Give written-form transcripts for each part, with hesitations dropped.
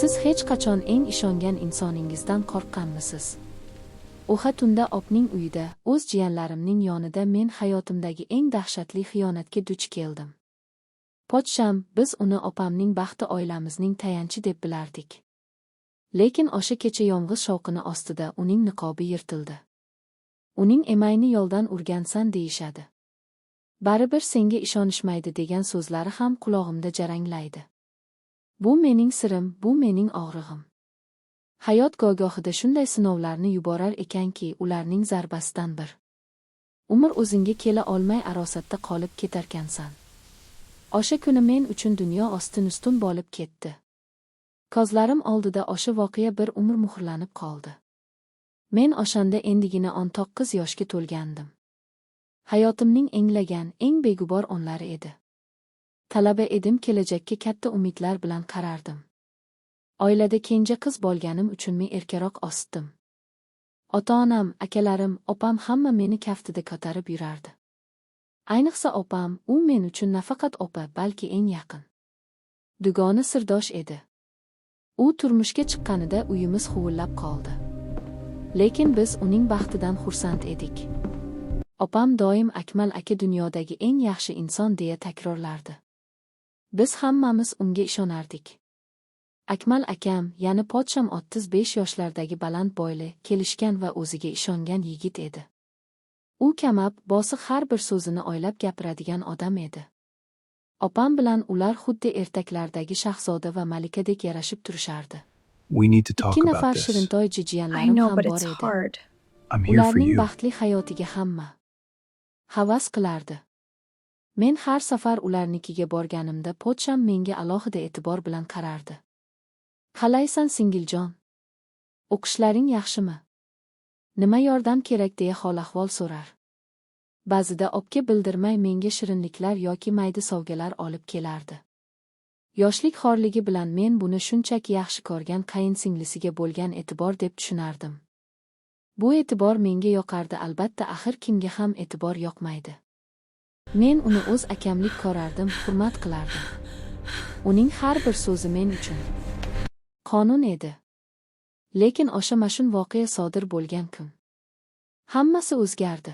Siz hech qachon eng ishongan insoningizdan qo'rqqanmisiz? O'xa tunda opning uyida, o'z jiyanlarimning yonida men hayotimdagi eng dahshatli xiyonatga duch keldim. Podsham, biz uni opamning baxti oilamizning tayanchi deb bilardik. Lekin o'sha kecha yomg'ir shovqini ostida uning niqobi yirtildi. Uning emayni yo'ldan urgansan deyishadi. Baribir senga ishonishmaydi degan so'zlari ham qulog'imda jaranglaydi. Bu mening sirim, bu mening og'rig'im. Hayot go'gohida shunday sinovlarni yuborar ekanki, ularning zarbasidan bir umr o'zingga kela olmay arosatda qolib ketarkansan. O'sha kuni men uchun dunyo ostin-ustun bo'lib ketdi. Ko'zlarim oldida o'sha voqea bir umr muhrlanib qoldi. Men o'shanda endigina 19 yoshga to'lgandim. Hayotimning englagan, eng begubor onlari edi. Talaba edim, kelajakka katta umidlar bilan qarardim. Oilada kenja qiz bo'lganim uchunmi erkaroq o'sdim. Ota-onam, akalarim, opam hamma meni kaftida ko'tarib yurardi. Ayniqsa opam, u men uchun nafaqat opa, balki eng yaqin dugona sirdosh edi. U turmushga chiqqanida uyimiz huvillab qoldi. Lekin biz uning baxtidan xursand edik. Opam doim Akmal aka dunyodagi eng yaxshi inson deya takrorlardi. Biz hammamiz unga ishonardik. Akmal akam, ya'ni Podsham 35 yoshlardagi baland bo'yli, kelishgan va o'ziga ishongan yigit edi. U kamab, bosiq har bir so'zini o'ylab gapiradigan odam edi. Opam bilan ular xuddi ertaklardagi shahzoda va malikadek yarashib turishardi. We need to talk Ikki about nafar this. shirintoy I jiyanlarim know, ham but bor it's edi. hard. I'm here for Ularning you. baxtli hayotiga hamma havas qilardi. Men har safar ularnikiga borganimda Podsham menga alohida e'tibor bilan qarardi. Qalaysan singiljon? O'qishlaring yaxshimi? Nima yordam kerak deya hol-ahvol so'rar. Ba'zida opga bildirmay menga shirinliklar yoki mayda sovg'alar olib kelardi. Yoshlik xorligi bilan men buni shunchaki yaxshi ko'rgan qayinsinglisiga bo'lgan e'tibor deb tushunardim. Bu e'tibor menga yoqardi, albatta, axir kimga ham e'tibor yoqmaydi. Men uni o'z akamlik ko'rardim, hurmat qilardim. Uning har bir so'zi men uchun qonun edi. Lekin o'sha mash'um voqea sodir bo'lgan kun hammasi o'zgardi.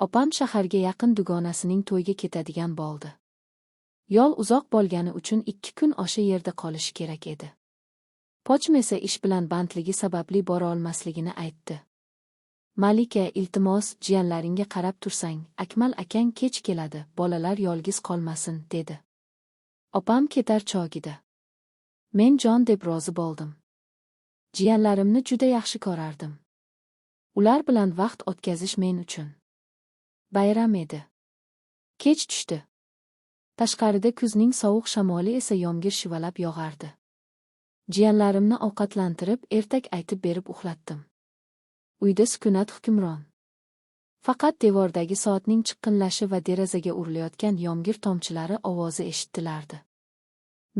Opam shaharga yaqin dugonasining to'yiga ketadigan bo'ldi. Yo'l uzoq bo'lgani uchun 2 kun o'sha yerda qolishi kerak edi. Podsham esa ish bilan bandligi sababli bora olmasligini aytdi. Malika, iltimos, jiyanlaringga qarab tursang, Akmal akang kech keladi, bolalar yolg'iz qolmasin, dedi. Opam ketar chog'ida men jon deb rozi bo'ldim. Jiyanlarimni juda yaxshi ko'rardim. Ular bilan vaqt o'tkazish men uchun bayram edi. Kech tushdi. Tashqarida kuzning sovuq shamoli esa yomg'ir shivalab yog'ardi. Jiyanlarimni ovqatlantirib, ertak aytib berib uxlatdim. Uyda sukunat hukmron. Faqat devordagi soatning chiqqinlashi va derazaga urilayotgan yomg'ir tomchilari ovozi eshitilardi.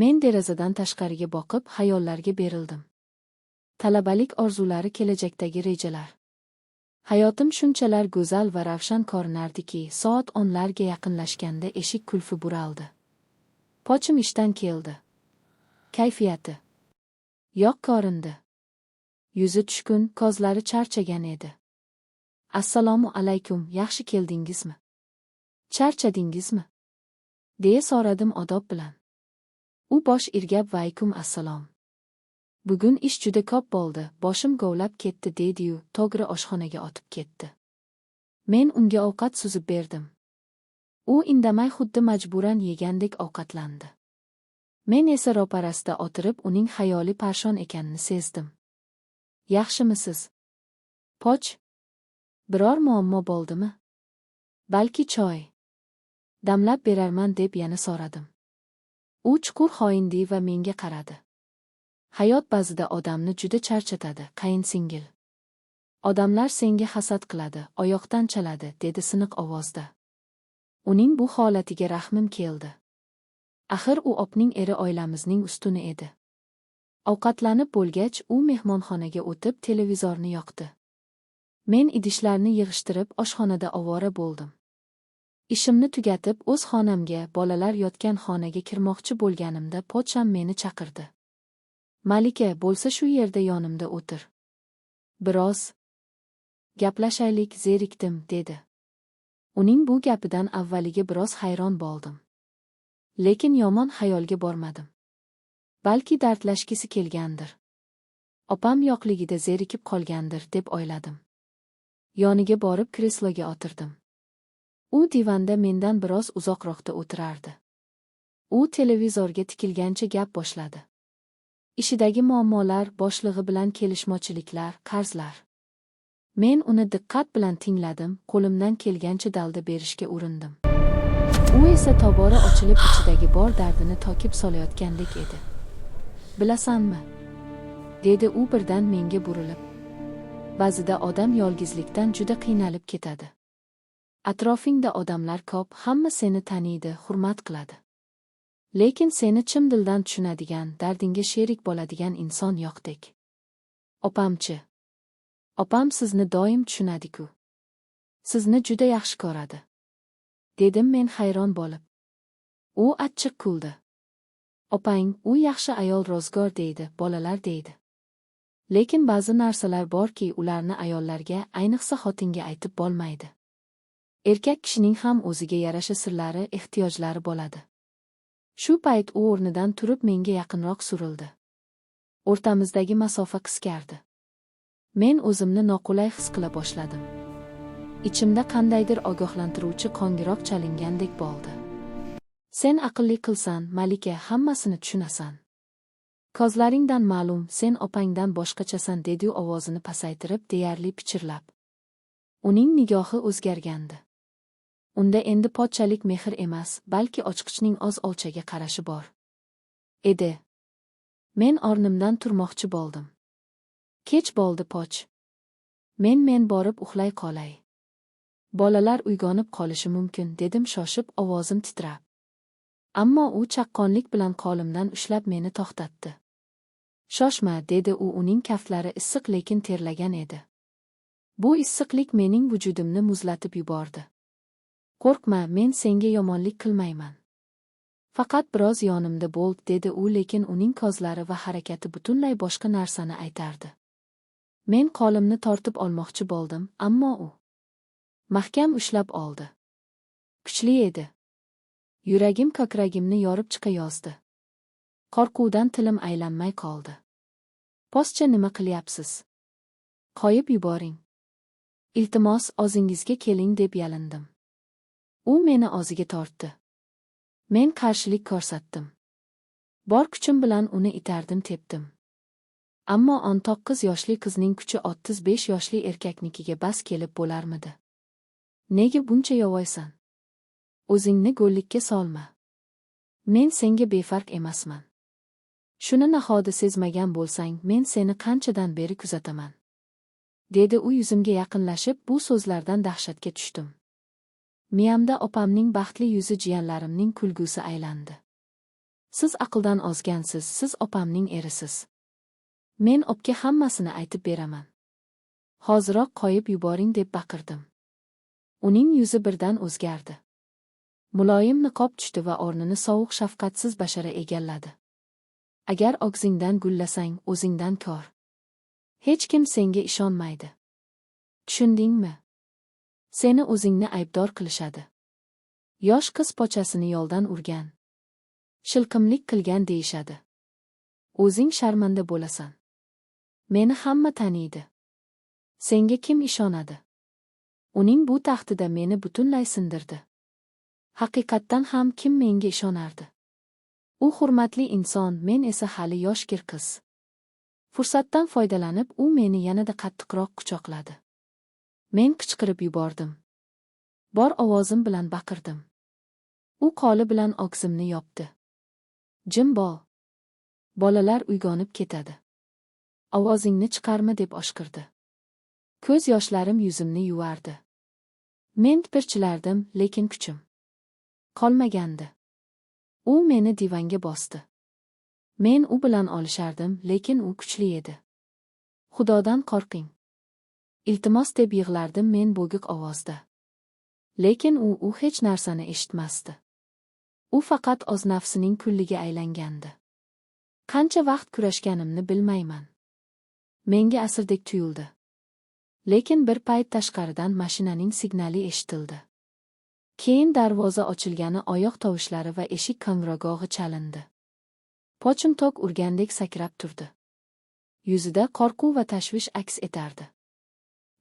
Men derazadan tashqariga boqib, xayollarga berildim. Talabalik orzulari, kelajakdagi rejalar. Hayotim shunchalar go'zal va ravshan ko'rinardiki, soat 10larga yaqinlashganda eshik qulfi buraldi. Podsham ishdan keldi. Kayfiyati yo'q ko'rindi. Yuzi tushkun, ko'zlari charchagan edi. Assalomu alaykum, yaxshi keldingizmi? Charchadingizmi? deya so'radim odob bilan. U bosh irgab vaykum assalom. Bugun ish juda ko'p bo'ldi, boshim govlab ketdi, dedi-yu, to'g'ri oshxonaga o'tib ketdi. Men unga ovqat suzib berdim. U indamay xuddi majburan yegandek ovqatlandi. Men esa ro'parasida o'tirib uning xayoli parshon ekanini sezdim. Yaxshimisiz? Poch? Biror muammo bo'ldimi? Balki choy damlab berarman deb yana so'radim. U chuqur xoindi va menga qaradi. Hayot ba'zida odamni juda charchatadi, qayinsingil. Odamlar senga hasad qiladi, oyoqdan chaladi, dedi siniq ovozda. Uning bu holatiga rahmim keldi. Axir u opning eri, oilamizning ustuni edi. Ovqatlanib bo'lgach, u mehmonxonaga o'tib televizorni yoqdi. Men idishlarni yig'ishtirib oshxonada ovora bo'ldim. Ishimni tugatib o'z xonamga, bolalar yotgan xonaga kirmoqchi bo'lganimda Podsham meni chaqirdi. Malika bo'lsa shu yerda yonimda o'tir. Biroz gaplashaylik, zerikdim, dedi. Uning bu gapidan avvaliga biroz hayron bo'ldim. Lekin yomon xayolga bormadim. Balki dardlashgisi kelgandir. Opam yo'qligida zerikib qolgandir deb o'yladim. Yoniga borib kresloga o'tirdim. U divanda mendan biroz uzoqroqda o'tirardi. U televizorga tikilgancha gap boshladi. Ishidagi muammolar, boshlig'i bilan kelishmovchiliklar, qarzlar. Men uni diqqat bilan tingladim, qo'limdan kelgancha dalda berishga urindim. U esa tobora ochilib ichidagi bor dardini tokib solayotgandek edi. Bilasanmi? Dedi u birdan menga burilib. Ba'zida odam yolg'izlikdan juda qiynalib ketadi. Atrofingda odamlar ko'p, hamma seni taniydi, hurmat qiladi. Lekin seni chin dildan tushunadigan, dardingga sherik bo'ladigan inson yo'qdek. Opamchi? Opam sizni doim tushunadi-ku. Sizni juda yaxshi ko'radi. Dedim men hayron bo'lib. U achchiq kuldi. Opang, u yaxshi ayol, ro'zg'or deydi, bolalar deydi. Lekin ba'zi narsalar borki, ularni ayollarga, ayniqsa xotinga aytib bo'lmaydi. Erkak kishining ham o'ziga yarasha sirlari, ehtiyojlari bo'ladi. Shu payt u o'rnidan turib menga yaqinroq surildi. O'rtamizdagi masofa qisqardi. Men o'zimni noqulay his qila boshladim. Ichimda qandaydir ogohlantiruvchi qo'ng'iroq chalingandek bo'ldi. Sen aqlli qilsan, Malika, hammasini tushunasan. Ko'zlaringdan ma'lum, sen opangdan boshqachasan, dedi u ovozini pasaytirib, deyarli pichirlab. Uning nigohi o'zgargandi. Unda endi pochchalik mehr emas, balki ochqichning oz-olchaga qarashi bor edi. Men o'rnimdan turmoqchi bo'ldim. Kech bo'ldi, poch. Men borib uxlay qolay. Bolalar uyg'onib qolishi mumkin, dedim shoshib, ovozim titrab. Ammo u chaqqonlik bilan qo'limdan ushlab meni to'xtatdi. Shoshma, dedi u, uning kaftlari issiq lekin terlagan edi. Bu issiqlik mening vujudimni muzlatib yubordi. Qo'rqma, men senga yomonlik qilmayman. Faqat biroz yonimda bo'l, dedi u, lekin uning ko'zlari va harakati butunlay boshqa narsani aytardi. Men qo'limni tortib olmoqchi bo'ldim, ammo u mahkam ushlab oldi. Kuchli edi. Yuragim ko'kragimni yorib chiqa yozdi. Qo'rquvdan tilim aylanmay qoldi. Postcha nima qilyapsiz? Qo'yib yuboring. Iltimos, o'zingizga keling, deb yalindim. U meni o'ziga tortdi. Men qarshilik ko'rsatdim. Bor kuchim bilan uni itardim, tepdim. Ammo 19 yoshli qizning kuchi 35 yoshli erkaknikiga bas kelib bo'larmidi? Nega buncha yovvoysan? O'zingni go'llikka solma. Men senga befarq emasman. Shuni nahoti sezmagan bo'lsang, men seni qanchadan beri kuzataman. Dedi u yuzimga yaqinlashib, bu so'zlardan dahshatga tushdim. Miyamda opamning baxtli yuzi jiyanlarimning kulgusi aylandi. Siz aqldan ozgansiz, siz opamning erisiz. Men opga hammasini aytib beraman. Hoziroq qo'yib yuboring, deb baqirdim. Uning yuzi birdan o'zgardi. Muloyim niqob tushdi va o'rnini sovuq, shafqatsiz bashara egalladi. Agar og'zingdan gullasang, o'zingdan ko'r. Hech kim senga ishonmaydi. Tushundingmi? Seni o'zingni aybdor qilishadi. Yosh qiz pochasini yo'ldan urgan, shilqimlik qilgan deyishadi. O'zing sharmanda bo'lasan. Meni hamma taniydi. Senga kim ishonadi? Uning bu tahdidi meni butunlay sindirdi. Haqiqatdan ham kim menga ishonardi? U hurmatli inson, men esa hali yoshgir qiz. Fursatdan foydalanib, u meni yanada qattiqroq quchoqladi. Men qichqirib yubordim. Bor ovozim bilan baqirdim. U qo'li bilan og'zimni yopdi. Jim bo'l. Bolalar uyg'onib ketadi. Ovozingni chiqarma, deb o'shqirdi. Ko'z yoshlarim yuzimni yuvardi. Men tipirchilardim, lekin kuchim qolmagandi. U meni divanga bosdi. Men u bilan olishardim, lekin u kuchli edi. Xudodan qo'rqing. Iltimos, deb yig'lardim men bo'g'iq ovozda. Lekin u hech narsani eshitmasdi. U faqat o'z nafsining kulliga aylangandi. Qancha vaqt kurashganimni bilmayman. Menga asrdek tuyuldi. Lekin bir payt tashqaridan mashinaning signali eshitildi. Keyin darvoza ochilgani oyoq tovushlari va eshik qo'ng'irog'i chalindi. Pochim tok urgandek sakrab turdi. Yuzida qo'rquv va tashvish aks etardi.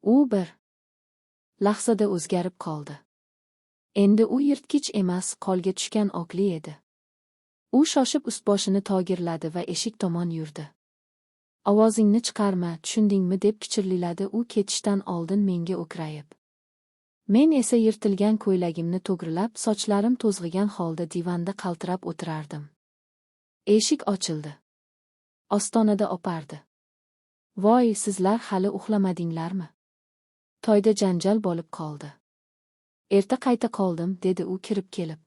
U bir lahzada o'zgarib qoldi. Endi u yirtqich emas, qo'lga tushgan oqli edi. U shoshib ust-boshini togirladi va eshik tomon yurdi. Ovozingni chiqarma, tushundingmi deb kichirladi u ketishdan oldin menga o'krayib. Men esa yirtilgan ko'ylagimni to'g'rilab, sochlarim to'zg'igan holda divanda qaltirab o'tirardim. Eshik ochildi. Ostonada opardi. Voy, sizlar hali uxlamadinglarmi? To'yda janjal bo'lib qoldi. Erta qayta qoldim, dedi u kirib kelib.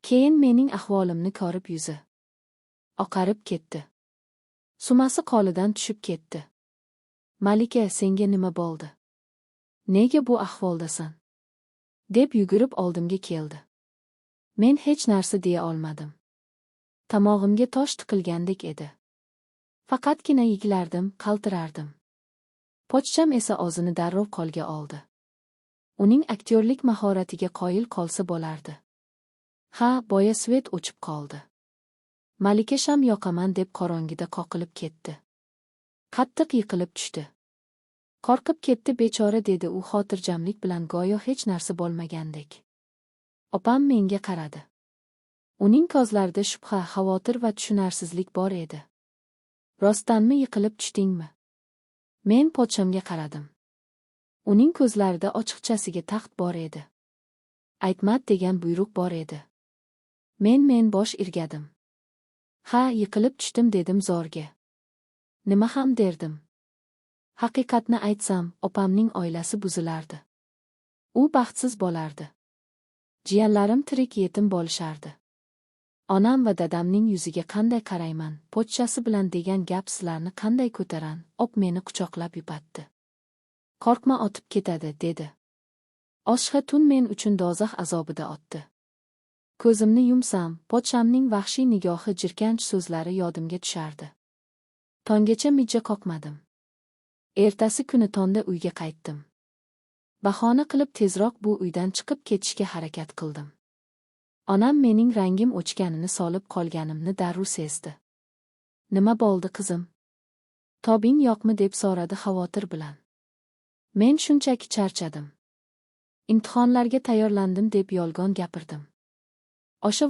Keyin mening ahvolimni ko'rib yuzi oqarib ketdi. Sumasi qo'lidan tushib ketdi. Malika, senga nima bo'ldi? Nega bu ahvoldasan? Deb yugurib oldimga keldi. Men hech narsa deya olmadim. Tomog'imga tosh tiqilgandek edi. Faqatgina yiglardim, qaltirardim. Pochcham esa o'zini darrov qo'lga oldi. Uning aktyorlik mahoratiga qoyil qolsa bo'lardi. Ha, boya svet o'chib qoldi. Malika sham yoqaman deb qorong'ida qoqilib ketdi. Qattiq yiqilib tushdi. Qo'rqib ketdi bechora, dedi u xotirjamlik bilan, go'yo hech narsa bo'lmagandek. Opam menga qaradi. Uning ko'zlarida shubha, xavotir va tushunarsizlik bor edi. Rostdanmi yiqilib tushdingmi? Men pochchamga qaradim. Uning ko'zlarida ochiqchasiga taxt bor edi. Aytmat degan buyruq bor edi. Men bosh irgadim. Ha, yiqilib tushdim, dedim zo'rga. Nima ham derdim. Haqiqatni aytsam, opamning oilasi buzilardi. U baxtsiz bo'lardi. Jiyanlarim tirik yetim bo'lishardi. Onam va dadamning yuziga qanday qarayman, pochchasi bilan degan gap sizlarni qanday ko'taran, op meni quchoqlab yupatdi. Qo'rqma, otib ketadi, dedi. Oshqa tun men uchun dozoq azobida o'tdi. Ko'zimni yumsam, pochchamning vahshiy nigohi, jirkanch so'zlari yodimga tushardi. Tonggacha mijja qoqmadim. Ertasi kuni tonda uyga qaytdim. Bahona qilib tezroq bu uydan chiqib ketishga harakat qildim. Onam mening rangim o'chganini, solib qolganimni darrov sezdi. Nima bo'ldi qizim? Tobing yo'qmi deb so'radi xavotir bilan. Men shunchaki charchadim. Imtihonlarga tayyorlandim deb yolg'on gapirdim. O'sha